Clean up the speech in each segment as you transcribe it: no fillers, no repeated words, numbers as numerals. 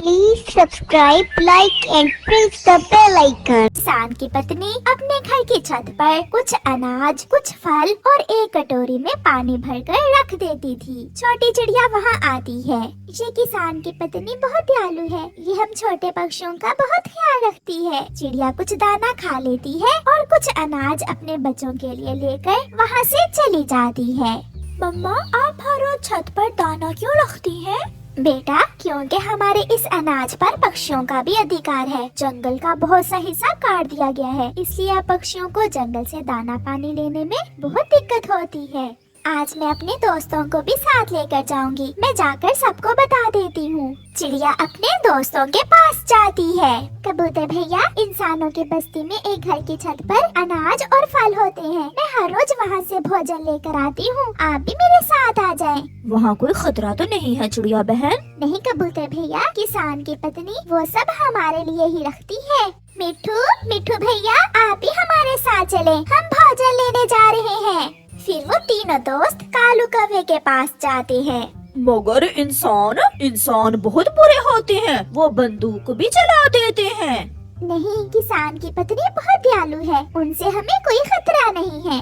Please subscribe, like and press the bell icon. किसान की पत्नी अपने घर की छत पर कुछ अनाज, कुछ फल और एक कटोरी में पानी भरकर रख देती थी। छोटी चिड़िया वहाँ आती है। ये किसान की पत्नी बहुत दयालु है। ये हम छोटे पक्षियों का बहुत ख्याल रखती है। चिड़िया कुछ दाना खा लेती है और कुछ अनाज अपने बच्चों के लिए लेकर वहाँ से चली जाती है। मम्मा, आप हर रोज छत पर दाना क्यों रखती हैं? बेटा, क्योंकि हमारे इस अनाज पर पक्षियों का भी अधिकार है। जंगल का बहुत सा हिस्सा काट दिया गया है, इसलिए अब पक्षियों को जंगल से दाना पानी लेने में बहुत दिक्कत होती है। आज मैं अपने दोस्तों को भी साथ लेकर जाऊंगी। मैं जाकर सबको बता देती हूँ। चिड़िया अपने दोस्तों के पास जाती है। कबूतर भैया, इंसानों की बस्ती में एक घर की छत पर अनाज और फल होते हैं। मैं हर रोज वहाँ से भोजन लेकर आती हूँ। आप भी मेरे साथ आ जाएं। वहाँ कोई खतरा तो नहीं है चिड़िया बहन? नहीं कबूतर भैया, किसान की पत्नी वो सब हमारे लिए ही रखती है। मिठू भैया, आप भी हमारे साथ चलें। हम भोजन लेने जा रहे हैं। फिर वो तीनों दोस्त कालू कौवे के पास जाते हैं। मगर इंसान बहुत बुरे होते हैं। वो बंदूक भी चला देते हैं। नहीं, किसान की पत्नी बहुत दयालु है। उनसे हमें कोई खतरा नहीं है।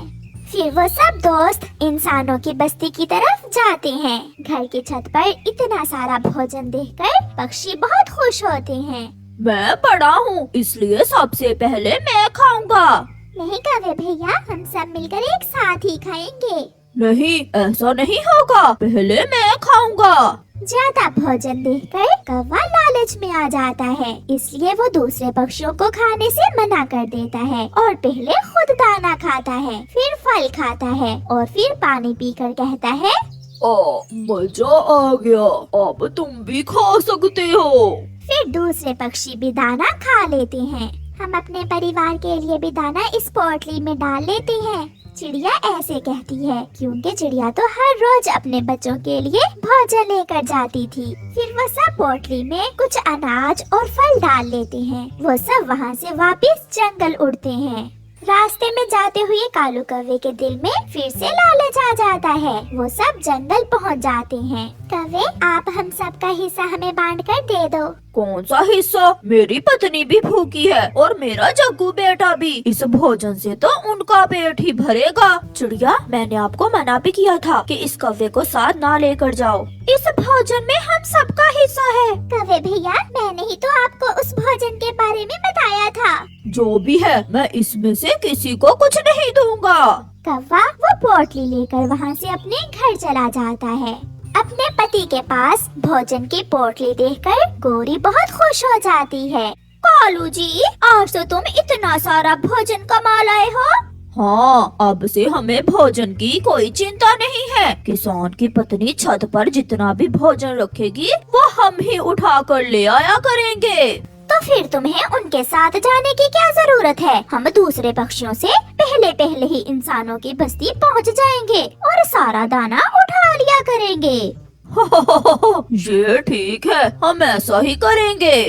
फिर वो सब दोस्त इंसानों की बस्ती की तरफ जाते हैं। घर की छत पर इतना सारा भोजन देखकर पक्षी बहुत खुश होते हैं। मैं बड़ा हूँ, इसलिए सबसे पहले मैं खाऊंगा। नहीं कौवे भैया, हम सब मिलकर एक साथ ही खाएंगे। नहीं, ऐसा नहीं होगा। पहले मैं खाऊंगा। ज्यादा भोजन देखकर कौवा लालच में आ जाता है, इसलिए वो दूसरे पक्षियों को खाने से मना कर देता है और पहले खुद दाना खाता है, फिर फल खाता है और फिर पानी पीकर कहता है, ओ, मजा आ गया, अब तुम भी खा सकते हो। फिर दूसरे पक्षी भी दाना खा लेते हैं। हम अपने परिवार के लिए भी दाना इस पोटली में डाल लेते हैं। चिड़िया ऐसे कहती है क्योंकि चिड़िया तो हर रोज अपने बच्चों के लिए भोजन लेकर जाती थी। फिर वो सब पोटली में कुछ अनाज और फल डाल लेते हैं। वो सब वहाँ से वापस जंगल उड़ते हैं। रास्ते में जाते हुए कालू कौवे के दिल में फिर से लालच आ जाता है। वो सब जंगल पहुँच जाते हैं। कौवे, आप हम सब का हिस्सा हमें बांट कर दे दो। कौन सा हिस्सा? मेरी पत्नी भी भूखी है और मेरा जग्गू बेटा भी। इस भोजन से तो उनका पेट ही भरेगा। चिड़िया, मैंने आपको मना भी किया था कि इस कौवे को साथ ना लेकर जाओ। इस भोजन में हम सबका हिस्सा है। कौवे भैया, मैंने ही तो आपको उस भोजन के बारे में बताया था। जो भी है, मैं इसमें से किसी को कुछ नहीं दूंगा। कौवा वो पोटली लेकर वहाँ से अपने घर चला जाता है। अपने पति के पास भोजन की पोटली देखकर गोरी बहुत खुश हो जाती है। कालू जी, आज तो तुम इतना सारा भोजन कमा लाए हो। हाँ, अब से हमें भोजन की कोई चिंता नहीं है। किसान की पत्नी छत पर जितना भी भोजन रखेगी वो हम ही उठा कर ले आया करेंगे। तो फिर तुम्हें उनके साथ जाने की क्या जरूरत है? हम दूसरे पक्षियों से पहले ही इंसानों की बस्ती पहुंच जाएंगे और सारा दाना उठा लिया करेंगे। ये ठीक है, हम ऐसा ही करेंगे।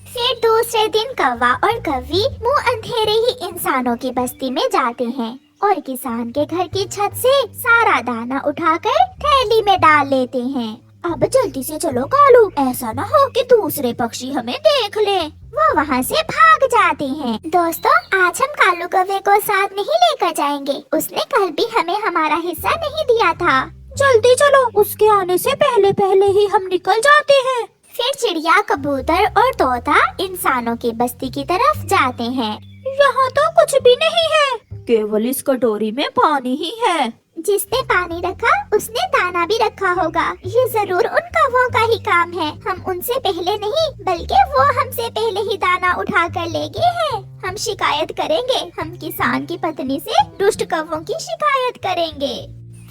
फिर दूसरे दिन कौवा और कौवी मुंह अंधेरे ही इंसानों की बस्ती में जाते हैं और किसान के घर की छत से सारा दाना उठाकर थैली में डाल लेते हैं। अब जल्दी से चलो कालू, ऐसा न हो कि दूसरे पक्षी हमें देख लें। वो वहाँ से भाग जाते हैं। दोस्तों, आज हम कालू कौवे को साथ नहीं लेकर जाएंगे। उसने कल भी हमें हमारा हिस्सा नहीं दिया था। जल्दी चलो, उसके आने से पहले ही हम निकल जाते हैं। फिर चिड़िया, कबूतर और तोता इंसानों की बस्ती की तरफ जाते हैं। यहाँ तो कुछ भी नहीं है, केवल इस कटोरी में पानी ही है। जिसने पानी रखा उसने दाना भी रखा होगा। ये जरूर उन कौवों का ही काम है। हम उनसे पहले नहीं, बल्कि वो हमसे पहले ही दाना उठा कर ले गए हैं। हम शिकायत करेंगे। हम किसान की पत्नी से दुष्ट कौवों की शिकायत करेंगे।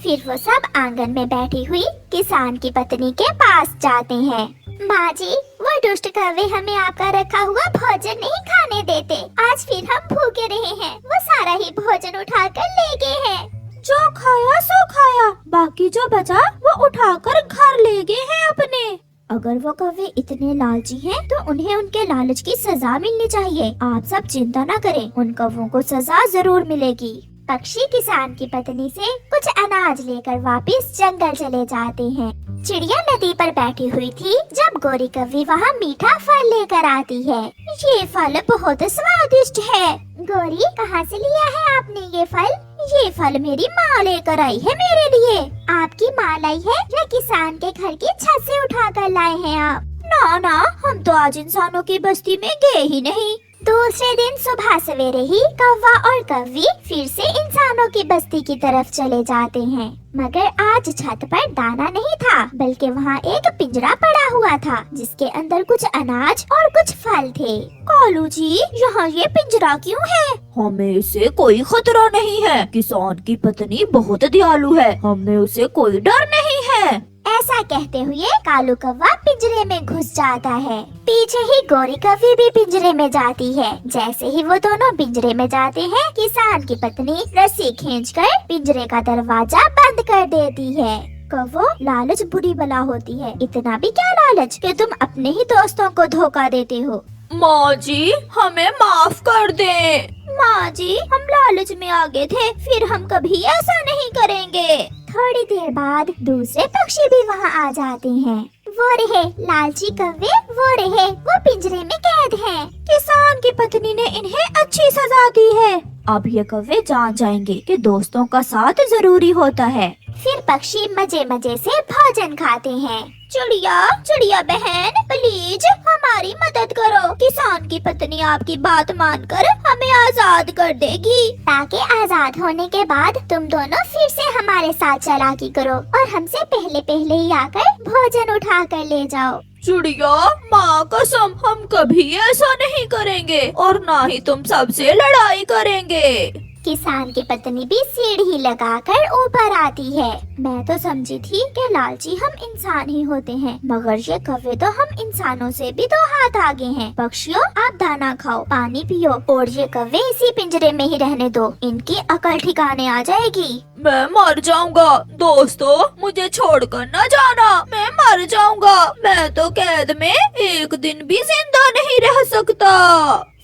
फिर वो सब आंगन में बैठी हुई किसान की पत्नी के पास जाते हैं। माँ जी, वो दुष्ट कौवे हमें आपका रखा हुआ भोजन नहीं खाने देते। आज फिर हम भूखे रहे हैं। वो सारा ही भोजन उठा कर ले गए हैं। जो खाया सो खाया, बाकी जो बचा वो उठाकर घर ले गए हैं अपने। अगर वो कौवे इतने लालची हैं, तो उन्हें उनके लालच की सजा मिलनी चाहिए। आप सब चिंता न करें, उन कौवों को सजा जरूर मिलेगी। पक्षी किसान की पत्नी से कुछ अनाज लेकर वापस जंगल चले जाते हैं। चिड़िया नदी पर बैठी हुई थी जब गोरी कौवी वहाँ मीठा फल लेकर आती है। ये फल बहुत स्वादिष्ट है। गोरी, कहाँ से लिया है आपने ये फल? ये फल मेरी माँ लेकर आई है मेरे लिए। आपकी माँ लाई है या किसान के घर की छत से उठा कर लाए हैं आप? ना ना, हम तो आज इंसानों की बस्ती में गए ही नहीं। दूसरे दिन सुबह सवेरे ही कौवा और कौवी फिर से इंसानों की बस्ती की तरफ चले जाते हैं, मगर आज छत पर दाना नहीं था, बल्कि वहाँ एक पिंजरा पड़ा हुआ था जिसके अंदर कुछ अनाज और कुछ फल थे। कालू जी, यहाँ ये पिंजरा क्यों है? हमें इससे कोई खतरा नहीं है। किसान की पत्नी बहुत दयालु है, हमें उसे कोई डर नहीं है। ऐसा कहते हुए कालू कौवा पिंजरे में घुस जाता है। पीछे ही गोरी कौवी भी पिंजरे में जाती है। जैसे ही वो दोनों पिंजरे में जाते हैं, किसान की पत्नी रस्सी खींचकर पिंजरे का दरवाजा बंद कर देती है। कौवो, लालच बुरी बला होती है। इतना भी क्या लालच कि तुम अपने ही दोस्तों को धोखा देते हो। माँ जी, हमें माफ कर दे। माँ जी, हम लालच में आ गए थे, फिर हम कभी ऐसा नहीं करेंगे। थोड़ी देर बाद दूसरे पक्षी भी वहाँ आ जाते हैं। वो रहे लालची कौवे, वो रहे वो पिंजरे में कैद हैं। किसान की पत्नी ने इन्हें अच्छी सजा दी है। अब ये कौवे जान जाएंगे कि दोस्तों का साथ जरूरी होता है। फिर पक्षी मजे मजे से भोजन खाते हैं। चिड़िया बहन, प्लीज हमारी मदद करो। किसान की पत्नी आपकी बात मानकर हमें आजाद कर देगी, ताकि आजाद होने के बाद तुम दोनों फिर से हमारे साथ चालाकी करो और हमसे पहले ही आकर भोजन उठा कर ले जाओ। चिड़िया, माँ कसम, हम कभी ऐसा नहीं करेंगे और ना ही तुम सबसे लड़ाई करेंगे। किसान की पत्नी भी सीढ़ी लगाकर ऊपर आती है। मैं तो समझी थी कि लालची हम इंसान ही होते हैं, मगर ये कौवे तो हम इंसानों से भी 2 हाथ आगे हैं। पक्षियों, आप दाना खाओ, पानी पियो और ये कौवे इसी पिंजरे में ही रहने दो। इनकी अकल ठिकाने आ जाएगी। मैं मर जाऊंगा। दोस्तों, मुझे छोड़कर न जाना, मैं मर जाऊंगा। मैं तो कैद में एक दिन भी जिंदा नहीं रह सकता।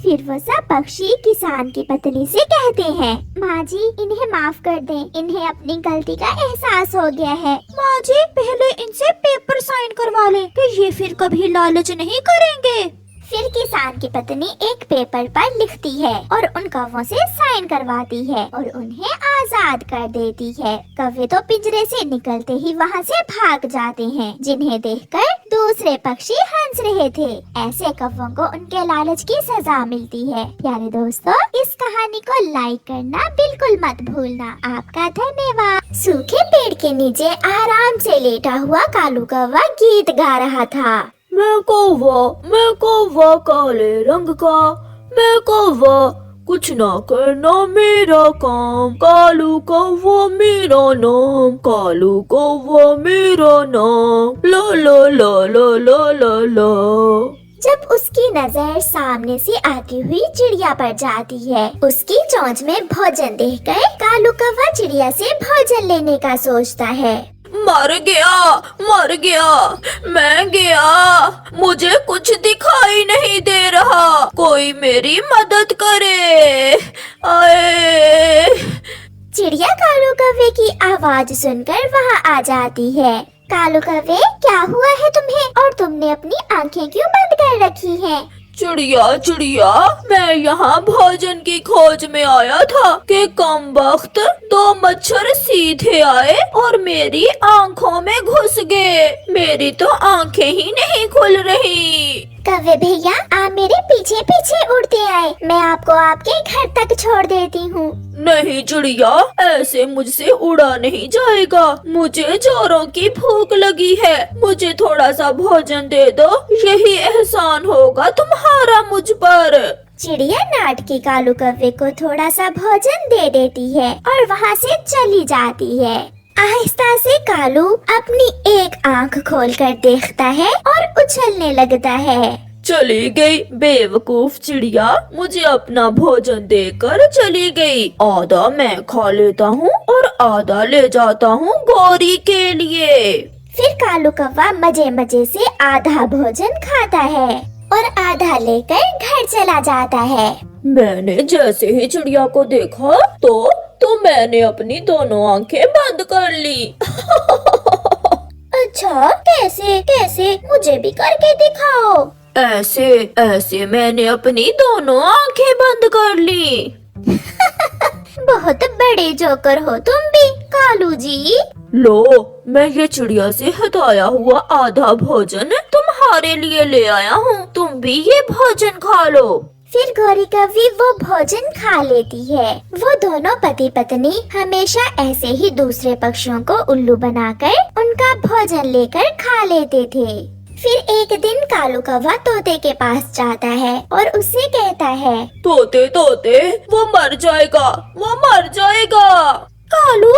फिर वो सब पक्षी किसान की पत्नी से कहते हैं, माँ जी, इन्हें माफ कर दें, इन्हें अपनी गलती का एहसास हो गया है। माँ जी, पहले इनसे पेपर साइन करवा लें कि ये फिर कभी लालच नहीं करेंगे। फिर किसान की पत्नी एक पेपर पर लिखती है और उन कौवों से साइन करवाती है और उन्हें आजाद कर देती है। कौवे तो पिंजरे से निकलते ही वहाँ से भाग जाते हैं, जिन्हें देखकर दूसरे पक्षी हंस रहे थे। ऐसे कौवों को उनके लालच की सजा मिलती है। प्यारे दोस्तों, इस कहानी को लाइक करना बिल्कुल मत भूलना। आपका धन्यवाद। सूखे पेड़ के नीचे आराम से लेटा हुआ कालू कौवा गीत गा रहा था। मैं कौवा काले रंग का, मैं कौवा कुछ ना करना मेरा काम। कालू कौवा मेरा नाम, कालू कौवा मेरा नाम। ला ला ला ला ला ला ला। जब उसकी नजर सामने से आती हुई चिड़िया पर जाती है, उसकी चोंच में भोजन देखकर कालू कौवा चिड़िया से भोजन लेने का सोचता है। मर गया, मैं गया, मुझे कुछ दिखाई नहीं दे रहा, कोई मेरी मदद करे, आए। चिड़िया कालू कौवे की आवाज सुनकर वहाँ आ जाती है। कालू कौवे, क्या हुआ है तुम्हें और तुमने अपनी आंखें क्यों बंद कर रखी हैं? चिड़िया, मैं यहाँ भोजन की खोज में आया था कि कम वक्त 2 मच्छर सीधे आए और मेरी आंखों में घुस गए। मेरी तो आंखें ही नहीं खुल रही। कौवे भैया, आप मेरे पीछे पीछे उड़ते आए, मैं आपको आपके घर तक छोड़ देती हूँ। नहीं चिड़िया, ऐसे मुझसे उड़ा नहीं जाएगा। मुझे जोरों की भूख लगी है, मुझे थोड़ा सा भोजन दे दो, यही एहसान होगा तुम्हारा मुझ पर। चिड़िया नाटकी कालू कौवे को थोड़ा सा भोजन दे देती है और वहाँ से चली जाती है। आहिस्ता से कालू अपनी एक आंख खोलकर देखता है और उछलने लगता है। चली गई बेवकूफ चिड़िया, मुझे अपना भोजन देकर चली गई। आधा मैं खा लेता हूँ और आधा ले जाता हूँ गोरी के लिए। फिर कालू कौवा मजे मजे से आधा भोजन खाता है। और आधा लेकर घर चला जाता है। मैंने जैसे ही चिड़िया को देखा तो मैंने अपनी दोनों आंखें बंद कर ली। अच्छा, कैसे कैसे, मुझे भी करके दिखाओ। ऐसे मैंने अपनी दोनों आंखें बंद कर ली। बहुत बड़े जोकर हो तुम भी, कालू जी। लो, मैं ये चिड़िया से हटाया हुआ आधा भोजन तुम्हारे लिए ले आया हूँ, तुम भी ये भोजन खा लो। फिर गौरी कौवी वो भोजन खा लेती है। वो दोनों पति पत्नी हमेशा ऐसे ही दूसरे पक्षियों को उल्लू बनाकर उनका भोजन लेकर खा लेते थे। फिर एक दिन कालू कौवा तोते के पास जाता है और उससे कहता है, तोते वो मर जाएगा, वो मर जाएगा। कालू,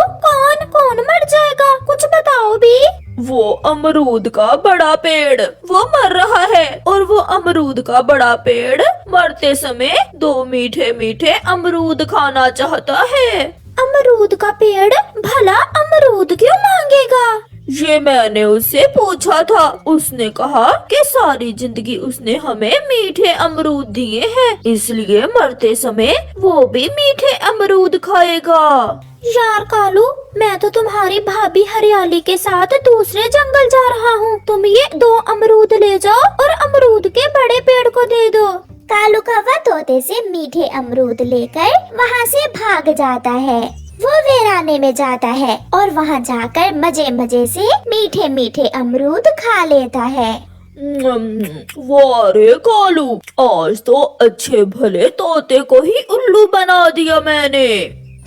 कौन मर जाएगा, कुछ बताओ भी। वो अमरूद का बड़ा पेड़, वो मर रहा है और वो अमरूद का बड़ा पेड़ मरते समय 2 मीठे मीठे अमरूद खाना चाहता है। अमरूद का पेड़ भला अमरूद क्यों मांगेगा? ये मैंने उससे पूछा था, उसने कहा कि सारी जिंदगी उसने हमें मीठे अमरूद दिए हैं, इसलिए मरते समय वो भी मीठे अमरूद खाएगा। यार कालू, मैं तो तुम्हारी भाभी हरियाली के साथ दूसरे जंगल जा रहा हूँ, तुम ये 2 अमरूद ले जाओ और अमरूद के बड़े पेड़ को दे दो। कालू कौवा तोते से मीठे अमरूद लेकर वहाँ से भाग जाता है। वो वीराने में जाता है और वहाँ जाकर मजे मजे से मीठे मीठे अमरूद खा लेता है। वारे कालू, आज तो अच्छे भले तोते को ही उल्लू बना दिया मैंने।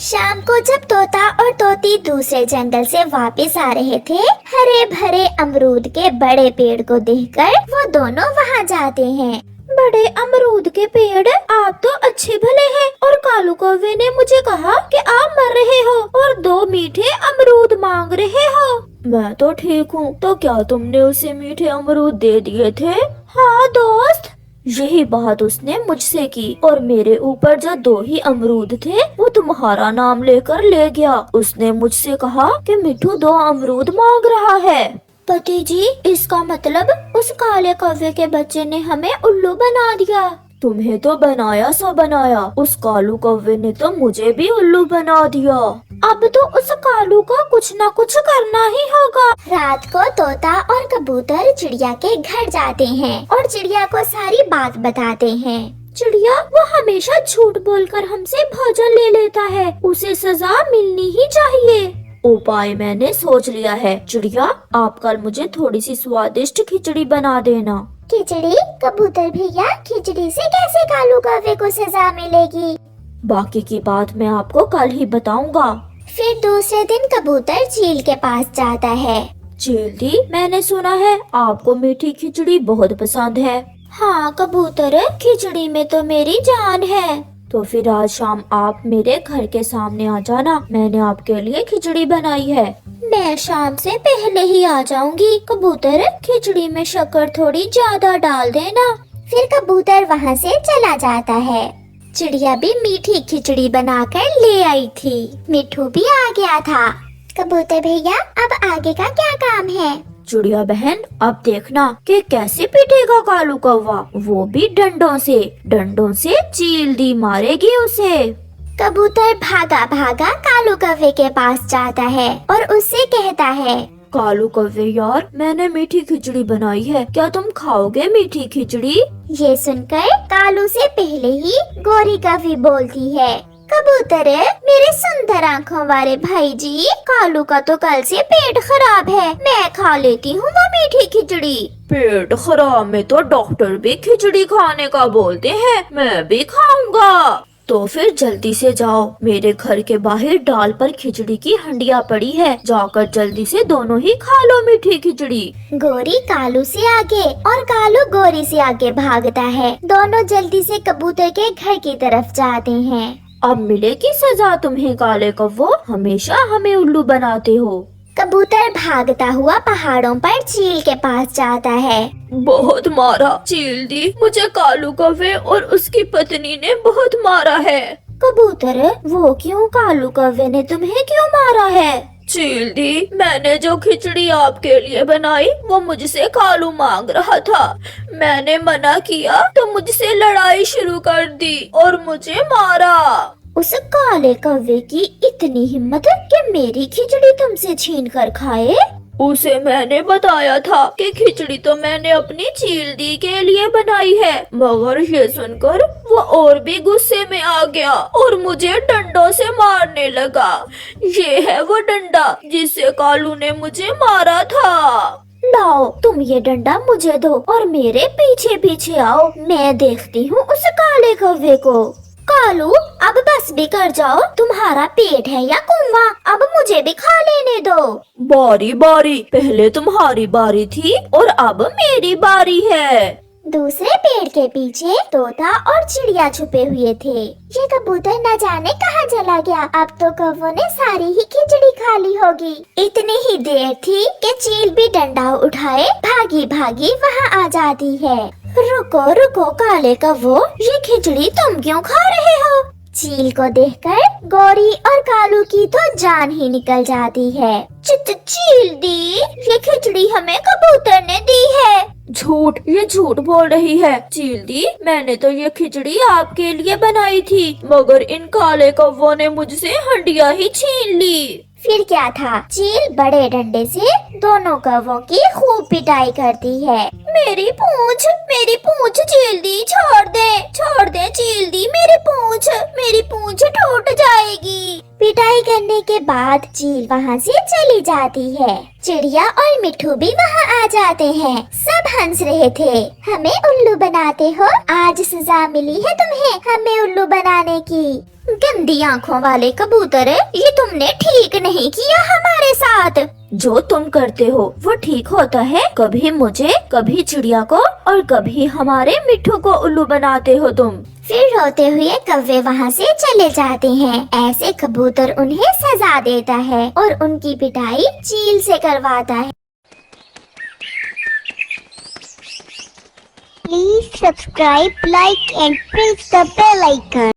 शाम को जब तोता और तोती दूसरे जंगल से वापस आ रहे थे, हरे भरे अमरूद के बड़े पेड़ को देखकर वो दोनों वहाँ जाते हैं। बड़े अमरूद के पेड़, आप तो अच्छे भले हैं, और कालू कौवे ने मुझे कहा कि आप मर रहे हो और 2 मीठे अमरूद मांग रहे हो। मैं तो ठीक हूँ, तो क्या तुमने उसे मीठे अमरूद दे दिए थे? हाँ दोस्त। यही बात उसने मुझसे की और मेरे ऊपर जो 2 ही अमरूद थे वो तुम्हारा नाम लेकर ले गया। उसने मुझसे कहा कि मिठू 2 अमरूद मांग रहा है। पति जी, इसका मतलब उस काले कौवे के बच्चे ने हमें उल्लू बना दिया। तुम्हें तो बनाया सो बनाया, उस कालू कौवे ने तो मुझे भी उल्लू बना दिया। अब तो उस कालू को कुछ न कुछ करना ही होगा। रात को तोता और कबूतर चिड़िया के घर जाते हैं और चिड़िया को सारी बात बताते हैं। चिड़िया, वो हमेशा झूठ बोलकर हमसे भोजन ले लेता है, उसे सजा मिलनी ही चाहिए। उपाय मैंने सोच लिया है। चिड़िया, आप कल मुझे थोड़ी सी स्वादिष्ट खिचड़ी बना देना। खिचड़ी? कबूतर भैया, खिचड़ी से कैसे कालू कौवे को सजा मिलेगी? बाकी की बात मैं आपको कल ही बताऊंगा। फिर दूसरे दिन कबूतर चील के पास जाता है। चील दी, मैंने सुना है आपको मीठी खिचड़ी बहुत पसंद है। हाँ कबूतर, खिचड़ी में तो मेरी जान है। तो फिर आज शाम आप मेरे घर के सामने आ जाना, मैंने आपके लिए खिचड़ी बनाई है। मैं शाम से पहले ही आ जाऊंगी। कबूतर, खिचड़ी में शक्कर थोड़ी ज्यादा डाल देना। फिर कबूतर वहाँ से चला जाता है। चिड़िया भी मीठी खिचड़ी बनाकर ले आई थी। मिठू भी आ गया था। कबूतर भैया, अब आगे का क्या काम है? चिड़िया बहन, अब देखना कि कैसे पीटेगा कालू कौवा, वो भी डंडों से चील दी मारेगी उसे। कबूतर भागा भागा कालू कौवे के पास जाता है और उससे कहता है, कालू कौवे यार, मैंने मीठी खिचड़ी बनाई है, क्या तुम खाओगे मीठी खिचड़ी? ये सुनकर कालू से पहले ही गौरी कौवी बोलती है, कबूतर, मेरे सुंदर आँखों वाले भाई जी, कालू का तो कल से पेट खराब है, मैं खा लेती हूँ वो मीठी खिचड़ी। पेट खराब में तो डॉक्टर भी खिचड़ी खाने का बोलते हैं, मैं भी खाऊंगा। तो फिर जल्दी से जाओ, मेरे घर के बाहर डाल पर खिचड़ी की हंडिया पड़ी है, जाकर जल्दी से दोनों ही खा लो मीठी खिचड़ी। गोरी कालू से आगे और कालू गोरी से आगे भागता है। दोनों जल्दी से कबूतर के घर की तरफ जाते हैं। अब मिलेगी सजा तुम्हें काले कौवो, हमेशा हमें उल्लू बनाते हो। कबूतर भागता हुआ पहाड़ों पर चील के पास जाता है। बहुत मारा चील दी, मुझे कालू कौवे और उसकी पत्नी ने बहुत मारा है। कबूतर, वो क्यों? कालू कौवे ने तुम्हें क्यों मारा है? चील दी, मैंने जो खिचड़ी आपके लिए बनाई वो मुझसे कालू मांग रहा था। मैंने मना किया तो मुझसे लड़ाई शुरू कर दी और मुझे मारा। उस काले कौवे की इतनी हिम्मत कि मेरी खिचड़ी तुमसे छीन कर खाए। उसे मैंने बताया था कि खिचड़ी तो मैंने अपनी चील दी के लिए बनाई है, मगर ये सुनकर वो और भी गुस्से में आ गया और मुझे डंडों से मारने लगा। ये है वो डंडा जिससे कालू ने मुझे मारा था। लाओ तुम ये डंडा मुझे दो और मेरे पीछे पीछे आओ, मैं देखती हूँ उस काले कौवे को। कालू अब बस भी कर जाओ, तुम्हारा पेट है या कुआं, अब मुझे भी खा लेने दो। बारी बारी, पहले तुम्हारी बारी थी और अब मेरी बारी है। दूसरे पेड़ के पीछे तोता और चिड़िया छुपे हुए थे। ये कबूतर न जाने कहाँ चला गया, अब तो कौवों ने सारी ही खिचड़ी खा ली होगी। इतनी ही देर थी कि चील भी डंडा उठाए भागी भागी वहाँ आ जाती है। रुको रुको काले कौवो, ये खिचड़ी तुम क्यों खा रहे हो? चील को देखकर गौरी और कालू की तो जान ही निकल जाती है। चील दी, ये खिचड़ी हमें कबूतर ने दी है। झूठ, ये झूठ बोल रही है। चील दी, मैंने तो ये खिचड़ी आपके लिए बनाई थी, मगर इन काले कौवों ने मुझसे हंडिया ही छीन ली। फिर क्या था, चील बड़े डंडे से दोनों कौवों की खूब पिटाई करती है। मेरी पूंछ चील दी, छोड़ दे चील दी, मेरी पूंछ टूट जाएगी। पिटाई करने के बाद चील वहाँ से चली जाती है। चिड़िया और मिट्ठू भी वहाँ आ जाते हैं। सब हंस रहे थे। हमें उल्लू बनाते हो, आज सजा मिली है तुम्हें हमें उल्लू बनाने की। गंदी आँखों वाले कबूतर, ये तुमने ठीक नहीं किया हमारे साथ। जो तुम करते हो वो ठीक होता है? कभी मुझे, कभी चिड़िया को और कभी हमारे मिट्ठू को उल्लू बनाते हो तुम। फिर रोते हुए कौवे वहाँ से चले जाते हैं। ऐसे कबूतर उन्हें सजा देता है और उनकी पिटाई चील से करवाता है। Please subscribe, like and press the bell icon.